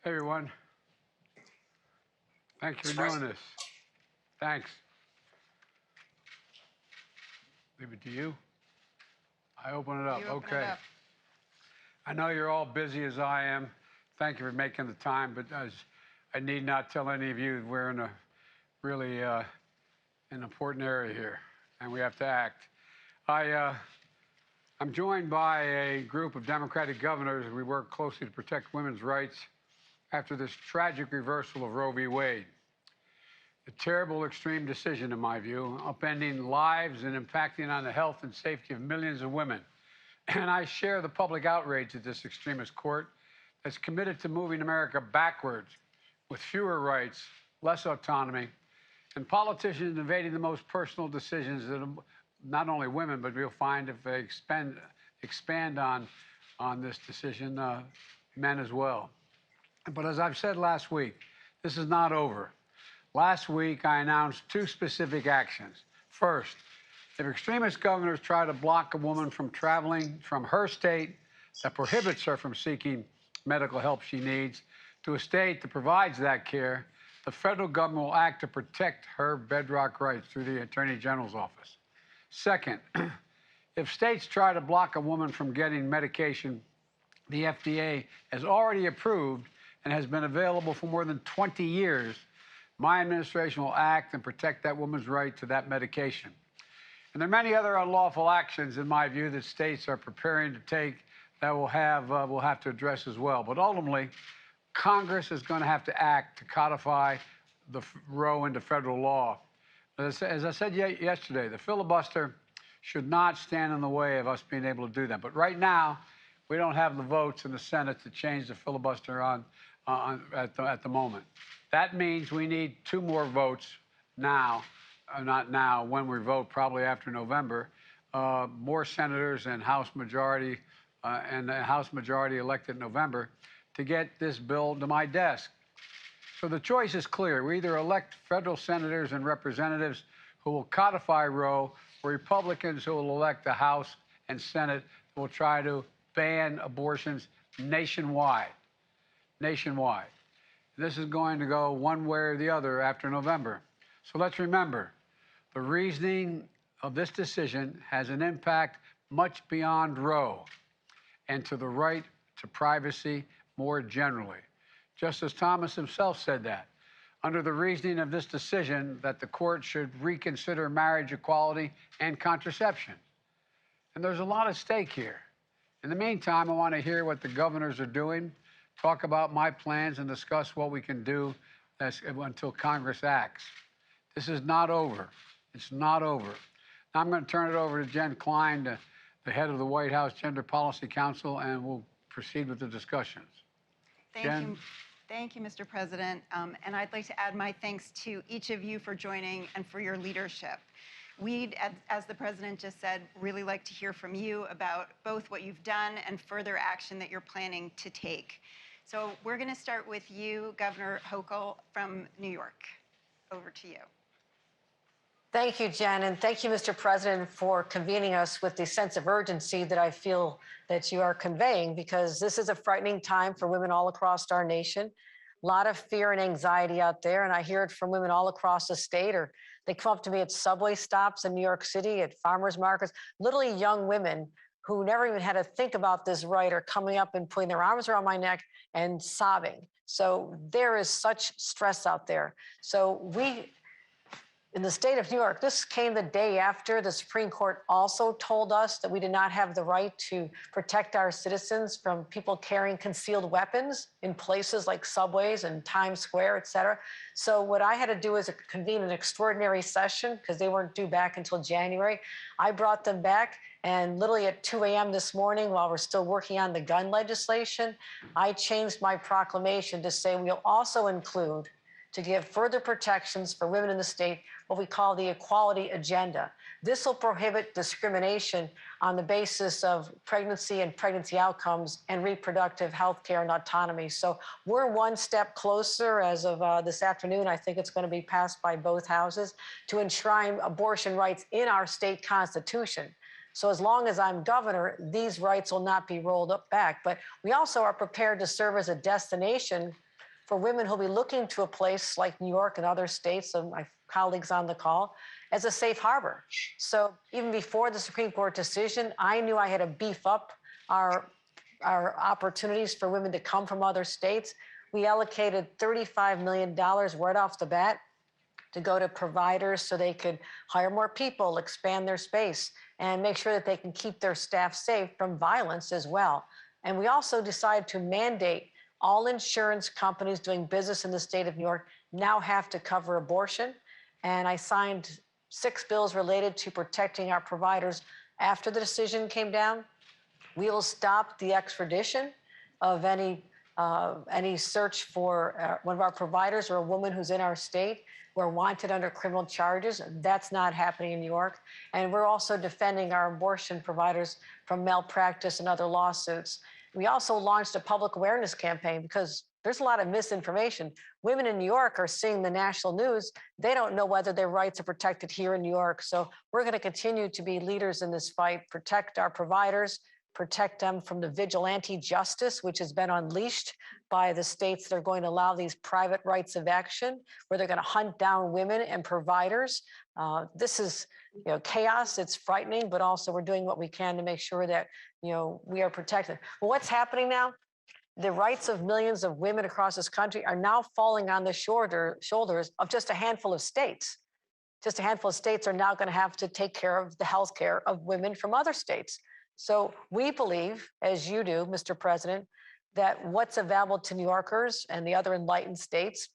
Hey, everyone. Thank you for doing this. Thanks. Leave it to you. I open it up. You open Okay. it up. I know you're all busy as I am. Thank you for making the time, but as I need not tell any of you, we're in a really an important area here, and we have to act. I'm joined by a group of Democratic governors. We work closely to protect women's rights after this tragic reversal of Roe v. Wade. A terrible, extreme decision, in my view, upending lives and impacting on the health and safety of millions of women. And I share the public outrage at this extremist court that's committed to moving America backwards with fewer rights, less autonomy, and politicians invading the most personal decisions that not only women, but we'll find if they expand on this decision, men as well. But as I've said last week, this is not over. Last week, I announced two specific actions. First, if extremist governors try to block a woman from traveling from her state that prohibits her from seeking medical help she needs to a state that provides that care, the federal government will act to protect her bedrock rights through the Attorney General's office. Second, if states try to block a woman from getting medication the FDA has already approved and has been available for more than 20 years, my administration will act and protect that woman's right to that medication. And there are many other unlawful actions, in my view, that states are preparing to take that we'll have to address as well. But ultimately, Congress is going to have to act to codify the Roe into federal law. As I said yesterday, the filibuster should not stand in the way of us being able to do that. But right now, we don't have the votes in the Senate to change the filibuster at the moment. That means we need two more votes now, not now, when we vote, probably after November, more senators and House majority elected in November to get this bill to my desk. So the choice is clear. We either elect federal senators and representatives who will codify Roe, or Republicans who will elect the House and Senate who will try to ban abortions nationwide. Nationwide. This is going to go one way or the other after November. So let's remember, the reasoning of this decision has an impact much beyond Roe and to the right to privacy more generally. Justice Thomas himself said that. Under the reasoning of this decision, that the court should reconsider marriage equality and contraception. And there's a lot at stake here. In the meantime, I want to hear what the governors are doing, talk about my plans, and discuss what we can do until Congress acts. This is not over. It's not over. Now I'm going to turn it over to Jen Klein, the head of the White House Gender Policy Council, and we'll proceed with the discussions. Thank you, Mr. President. And I'd like to add my thanks to each of you for joining and for your leadership. We'd, as the President just said, really like to hear from you about both what you've done and further action that you're planning to take. So we're going to start with you, Governor Hochul from New York. Over to you. Thank you, Jen, and thank you, Mr. President, for convening us with the sense of urgency that I feel that you are conveying, because this is a frightening time for women all across our nation. A lot of fear and anxiety out there, and I hear it from women all across the state, or they come up to me at subway stops in New York City, at farmers markets, literally young women who never even had to think about this right are coming up and putting their arms around my neck and sobbing. So there is such stress out there. So in the state of New York, this came the day after the Supreme Court also told us that we did not have the right to protect our citizens from people carrying concealed weapons in places like subways and Times Square, et cetera. So what I had to do is convene an extraordinary session, because they weren't due back until January. I brought them back, and literally at 2 a.m. this morning, while we're still working on the gun legislation, I changed my proclamation to say we'll also include, to give further protections for women in the state, what we call the equality agenda. This will prohibit discrimination on the basis of pregnancy and pregnancy outcomes and reproductive health care and autonomy. So we're one step closer as of this afternoon. I think it's going to be passed by both houses to enshrine abortion rights in our state constitution. So as long as I'm governor, these rights will not be rolled back. But we also are prepared to serve as a destination for women who'll be looking to a place like New York and other states, and my colleagues on the call, as a safe harbor. So even before the Supreme Court decision, I knew I had to beef up our opportunities for women to come from other states. We allocated $35 million right off the bat to go to providers so they could hire more people, expand their space, and make sure that they can keep their staff safe from violence as well. And we also decided to mandate all insurance companies doing business in the state of New York now have to cover abortion. And I signed 6 bills related to protecting our providers after the decision came down. We will stop the extradition of any search for one of our providers or a woman who's in our state who are wanted under criminal charges. That's not happening in New York. And we're also defending our abortion providers from malpractice and other lawsuits. We also launched a public awareness campaign because there's a lot of misinformation. Women in New York are seeing the national news. They don't know whether their rights are protected here in New York. So we're going to continue to be leaders in this fight, protect our providers, protect them from the vigilante justice, which has been unleashed by the states that are going to allow these private rights of action, where they're going to hunt down women and providers. This is, chaos. It's frightening, but also we're doing what we can to make sure that, we are protected. Well, what's happening now? The rights of millions of women across this country are now falling on the shoulders of just a handful of states. Just a handful of states are now going to have to take care of the health care of women from other states. So we believe, as you do, Mr. President, that what's available to New Yorkers and the other enlightened states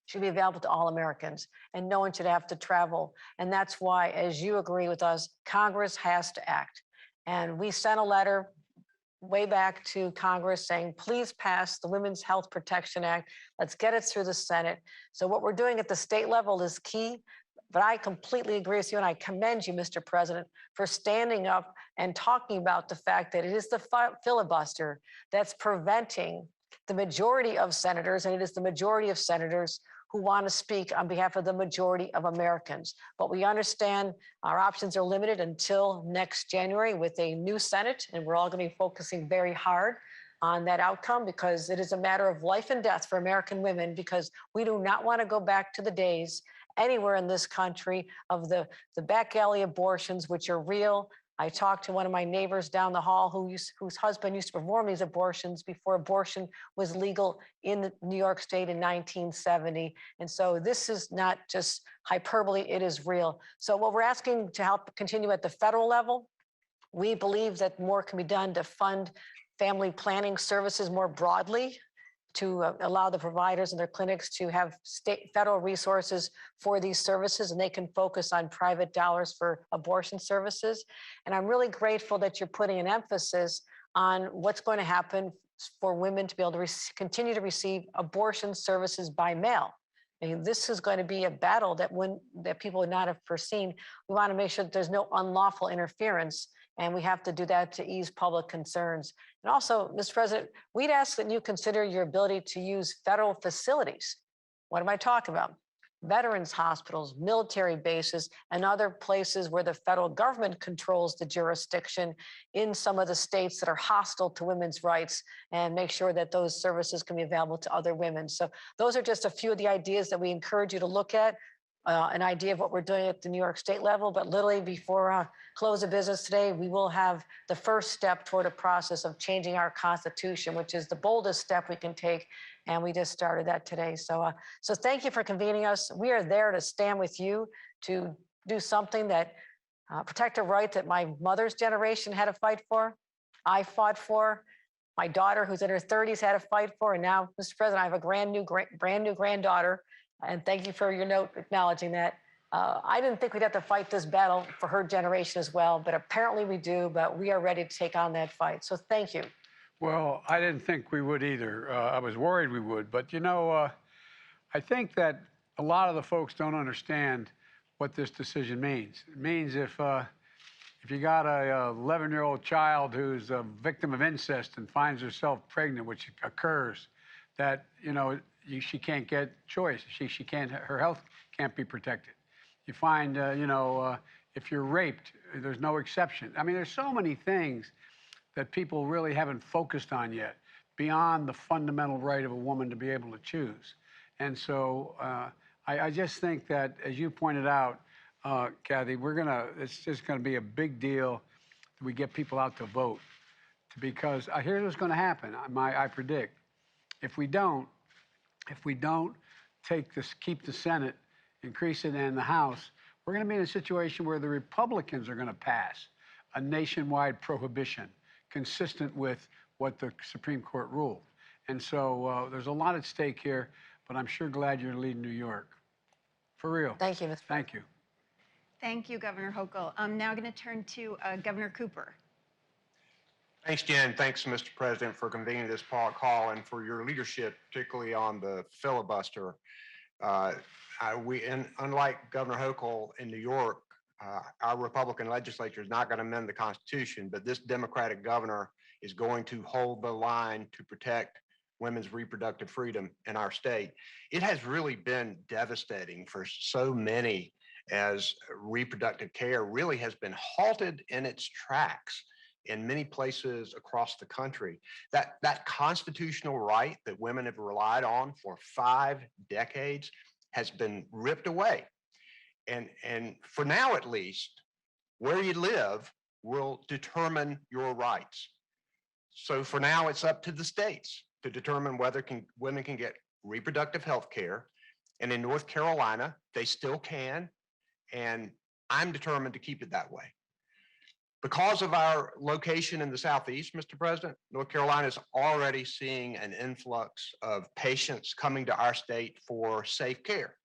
should be available to all Americans, and no one should have to travel. And that's why, as you agree with us, Congress has to act. And we sent a letter way back to Congress saying, please pass the Women's Health Protection Act. Let's get it through the Senate. So what we're doing at the state level is key. But I completely agree with you, and I commend you, Mr. President, for standing up and talking about the fact that it is the filibuster that's preventing the majority of senators, and it is the majority of senators who want to speak on behalf of the majority of Americans. But we understand our options are limited until next January with a new Senate, and we're all going to be focusing very hard on that outcome because it is a matter of life and death for American women, because we do not want to go back to the days anywhere in this country of the back alley abortions, which are real. I talked to one of my neighbors down the hall whose husband used to perform these abortions before abortion was legal in New York State in 1970. And so this is not just hyperbole, it is real. So what we're asking to help continue at the federal level, we believe that more can be done to fund family planning services more broadly, to allow the providers and their clinics to have federal resources for these services, and they can focus on private dollars for abortion services. And I'm really grateful that you're putting an emphasis on what's going to happen for women to be able to continue to receive abortion services by mail. I mean, this is going to be a battle that people would not have foreseen. We want to make sure that there's no unlawful interference, and we have to do that to ease public concerns. And also, Mr. President, we'd ask that you consider your ability to use federal facilities. What am I talking about? Veterans hospitals, military bases, and other places where the federal government controls the jurisdiction in some of the states that are hostile to women's rights, and make sure that those services can be available to other women. So those are just a few of the ideas that we encourage you to look at. An idea of what we're doing at the New York State level, but literally before close of business today, we will have the first step toward a process of changing our Constitution, which is the boldest step we can take, and we just started that today. So thank you for convening us. We are there to stand with you to do something that protect a right that my mother's generation had to fight for, I fought for, my daughter who's in her 30s had to fight for, and now, Mr. President, I have a brand new granddaughter. And thank you for your note acknowledging that. I didn't think we'd have to fight this battle for her generation as well, but apparently we do, but we are ready to take on that fight. So thank you. Well, I didn't think we would either. I was worried we would, but I think that a lot of the folks don't understand what this decision means. It means if you got a 11-year-old child who's a victim of incest and finds herself pregnant, which occurs, that, she can't get choice. She can't, her health can't be protected. You find, if you're raped, there's no exception. I mean, there's so many things that people really haven't focused on yet. beyond the fundamental right of a woman to be able to choose. And so I just think that, as you pointed out, Kathy, it's just gonna be a big deal that we get people out to vote, because here's what's gonna happen. I predict, if we don't keep the Senate, increase it, and the House, we're gonna be in a situation where the Republicans are gonna pass a nationwide prohibition consistent with what the Supreme Court ruled. And so there's a lot at stake here, but I'm sure glad you're leading New York. For real. Thank you, Mr. Thank you. Thank you, Governor Hochul. I'm now going to turn to Governor Cooper. Thanks, Jen. Thanks, Mr. President, for convening this call and for your leadership, particularly on the filibuster. Unlike Governor Hochul in New York, our Republican legislature is not going to amend the Constitution, but this Democratic governor is going to hold the line to protect women's reproductive freedom in our state. It has really been devastating for so many, as reproductive care really has been halted in its tracks in many places across the country. That constitutional right that women have relied on for 5 decades has been ripped away. And for now, at least, where you live will determine your rights. So for now, it's up to the states to determine whether women can get reproductive health care. And in North Carolina, they still can. And I'm determined to keep it that way. Because of our location in the Southeast, Mr. President, North Carolina is already seeing an influx of patients coming to our state for safe care.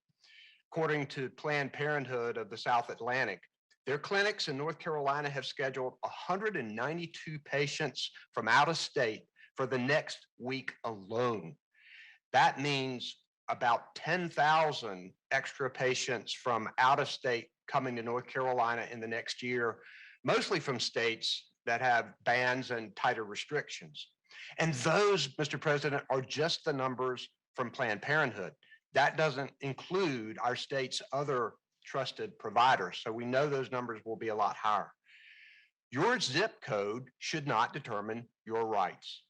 According to Planned Parenthood of the South Atlantic, their clinics in North Carolina have scheduled 192 patients from out of state for the next week alone. That means about 10,000 extra patients from out of state coming to North Carolina in the next year, mostly from states that have bans and tighter restrictions. And those, Mr. President, are just the numbers from Planned Parenthood. That doesn't include our state's other trusted providers. So we know those numbers will be a lot higher. Your zip code should not determine your rights.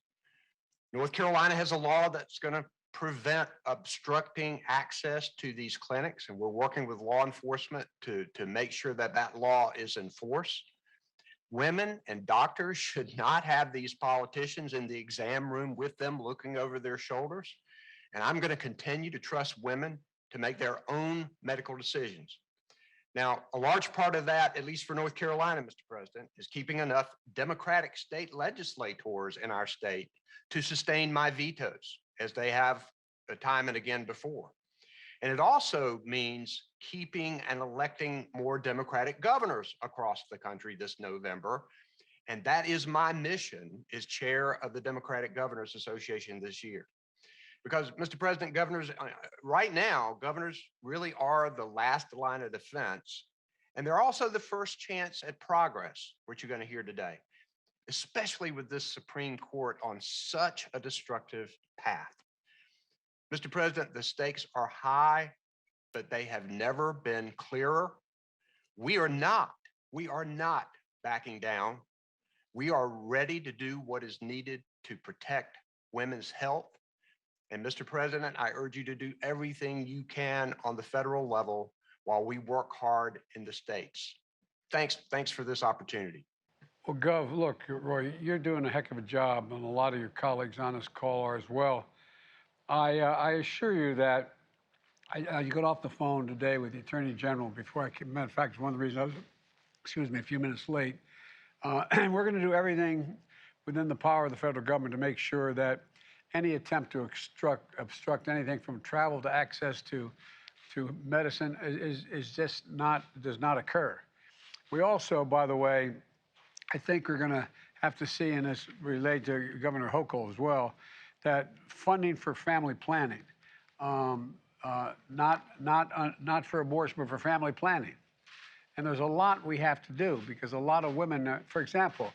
North Carolina has a law that's going to prevent obstructing access to these clinics, and we're working with law enforcement to make sure that that law is enforced. Women and doctors should not have these politicians in the exam room with them looking over their shoulders. And I'm going to continue to trust women to make their own medical decisions. Now, a large part of that, at least for North Carolina, Mr. President, is keeping enough Democratic state legislators in our state to sustain my vetoes, as they have time and again before. And it also means keeping and electing more Democratic governors across the country this November. And that is my mission as chair of the Democratic Governors Association this year. Because, Mr. President, governors, right now, governors really are the last line of defense. And they're also the first chance at progress, which you're going to hear today, especially with this Supreme Court on such a destructive path. Mr. President, the stakes are high, but they have never been clearer. We are not backing down. We are ready to do what is needed to protect women's health. And Mr. President, I urge you to do everything you can on the federal level while we work hard in the states. Thanks for this opportunity. Well, Gov, look, Roy, you're doing a heck of a job, and a lot of your colleagues on this call are as well. I assure you that I got off the phone today with the Attorney General before I came. Matter of fact, it's one of the reasons I was, a few minutes late. And we're going to do everything within the power of the federal government to make sure that any attempt to obstruct anything from travel to access to medicine does not occur. We also, by the way, I think we're going to have to see, and this relates to Governor Hochul as well, that funding for family planning, not for abortion, but for family planning. And there's a lot we have to do, because a lot of women, for example,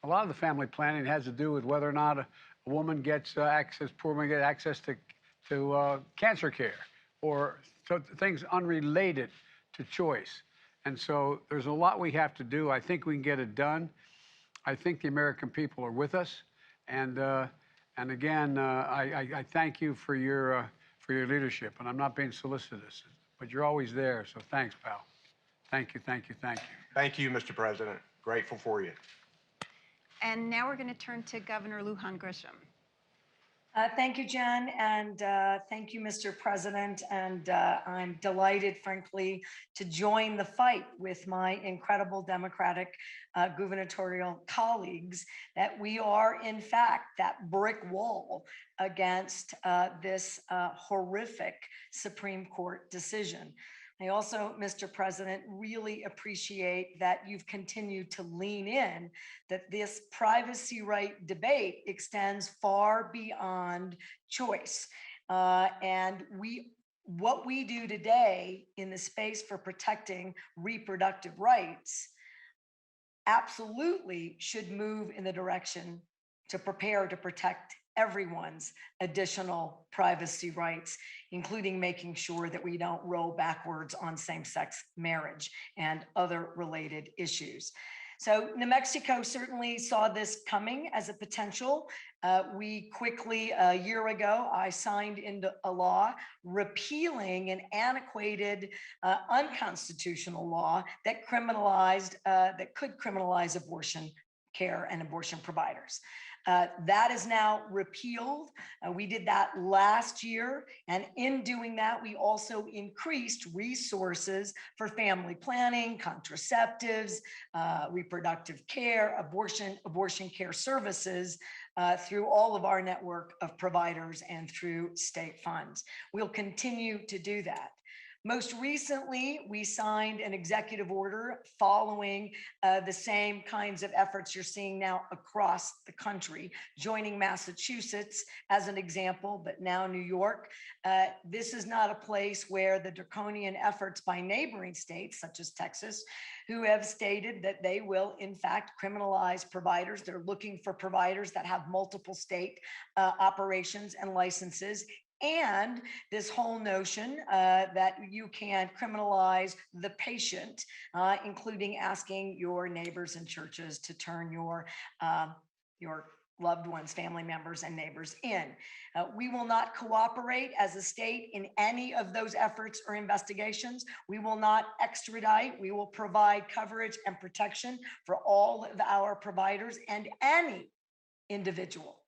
a lot of the family planning has to do with whether or not a woman gets access, poor woman gets access to cancer care, or things unrelated to choice. And so there's a lot we have to do. I think we can get it done. I think the American people are with us. And And again, I thank you for your leadership. And I'm not being solicitous, but you're always there. So thanks, pal. Thank you, thank you, thank you. Thank you, Mr. President. Grateful for you. And now we're going to turn to Governor Lujan Grisham. Thank you, Jen, and thank you, Mr. President. And I'm delighted, frankly, to join the fight with my incredible Democratic gubernatorial colleagues that we are, in fact, that brick wall against this horrific Supreme Court decision. I also, Mr. President, really appreciate that you've continued to lean in, that this privacy right debate extends far beyond choice. And what we do today in the space for protecting reproductive rights absolutely should move in the direction to prepare to protect everyone's additional privacy rights, including making sure that we don't roll backwards on same-sex marriage and other related issues. So New Mexico certainly saw this coming as a potential. We quickly, a year ago, I signed into a law repealing an antiquated, unconstitutional law that could criminalize abortion care and abortion providers. That is now repealed. We did that last year. And in doing that, we also increased resources for family planning, contraceptives, reproductive care, abortion care services through all of our network of providers and through state funds. We'll continue to do that. Most recently, we signed an executive order following the same kinds of efforts you're seeing now across the country, joining Massachusetts as an example, but now New York. This is not a place where the draconian efforts by neighboring states, such as Texas, who have stated that they will, in fact, criminalize providers. They're looking for providers that have multiple state operations and licenses. And this whole notion that you can criminalize the patient, including asking your neighbors and churches to turn your loved ones, family members, and neighbors in. We will not cooperate as a state in any of those efforts or investigations. We will not extradite. We will provide coverage and protection for all of our providers and any individual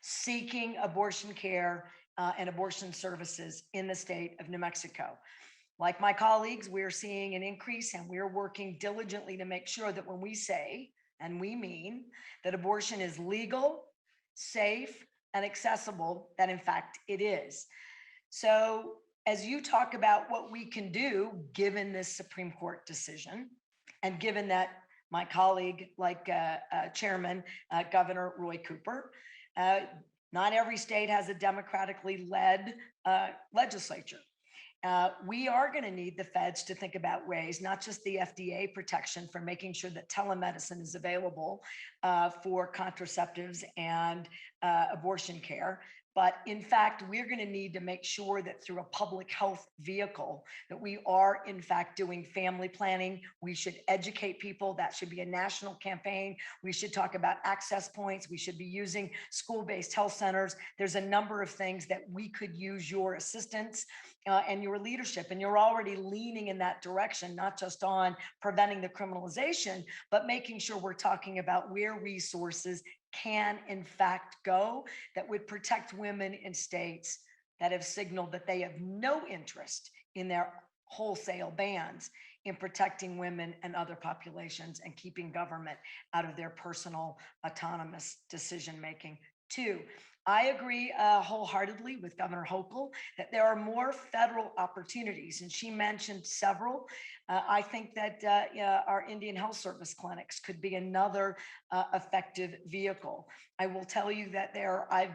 seeking abortion care and abortion services in the state of New Mexico. Like my colleagues, we're seeing an increase, and we're working diligently to make sure that when we say, and we mean, that abortion is legal, safe, and accessible, that in fact it is. So as you talk about what we can do, given this Supreme Court decision, and given that my colleague, like Chairman Governor Roy Cooper, not every state has a democratically led legislature. We are going to need the feds to think about ways, not just the FDA protection for making sure that telemedicine is available for contraceptives and abortion care, but in fact, we're going to need to make sure that through a public health vehicle that we are in fact doing family planning. We should educate people. That should be a national campaign. We should talk about access points. We should be using school-based health centers. There's a number of things that we could use your assistance and your leadership, and you're already leaning in that direction, not just on preventing the criminalization, but making sure we're talking about where resources can in fact go that would protect women in states that have signaled that they have no interest in their wholesale bans in protecting women and other populations and keeping government out of their personal autonomous decision-making. Two, I agree wholeheartedly with Governor Hochul that there are more federal opportunities, and she mentioned several. I think that our Indian Health Service clinics could be another effective vehicle. I will tell you that I've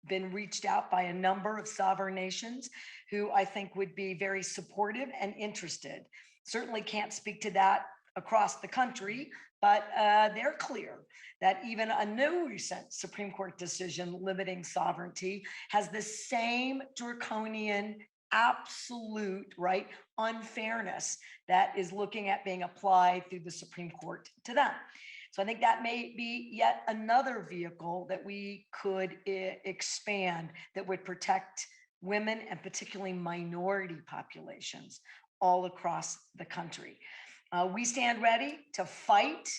been reached out by a number of sovereign nations who I think would be very supportive and interested. Certainly can't speak to that across the country, but they're clear that even a new recent Supreme Court decision limiting sovereignty has the same draconian, absolute, right, unfairness that is looking at being applied through the Supreme Court to them. So I think that may be yet another vehicle that we could expand that would protect women and particularly minority populations all across the country. We stand ready to fight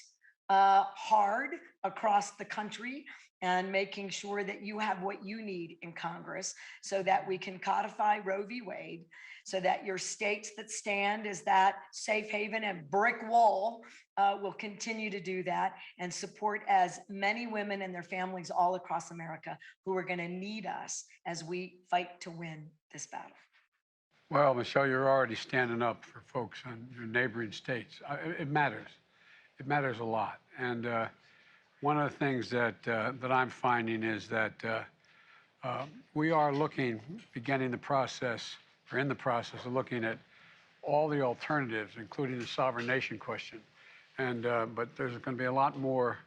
hard across the country and making sure that you have what you need in Congress so that we can codify Roe v. Wade, so that your states that stand as that safe haven and brick wall will continue to do that and support as many women and their families all across America who are going to need us as we fight to win this battle. Well, Michelle, you're already standing up for folks in your neighboring states. It matters. It matters a lot. And one of the things that I'm finding is that we are beginning the process, or in the process of looking at all the alternatives, including the sovereign nation question. And but there's going to be a lot more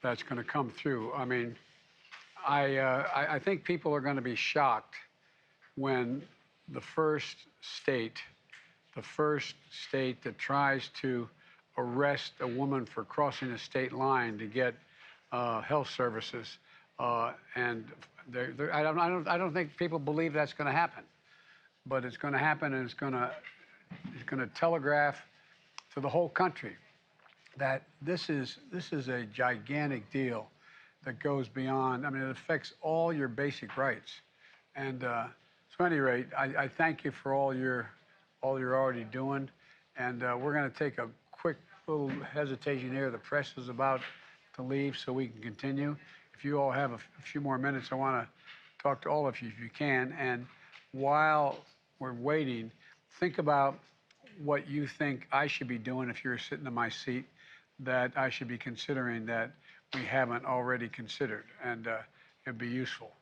that's going to come through. I mean, I think people are going to be shocked when the first state that tries to arrest a woman for crossing a state line to get health services, and I don't think people believe that's going to happen, but it's going to happen, and it's going to telegraph to the whole country that this is a gigantic deal that goes beyond. I mean, it affects all your basic rights, and so at any rate, I thank you for all you're already doing, and we're going to take a quick little hesitation here. The press is about to leave, so we can continue. If you all have a few more minutes, I want to talk to all of you if you can. And while we're waiting, think about what you think I should be doing if you're sitting in my seat, that I should be considering that we haven't already considered, and it'd be useful.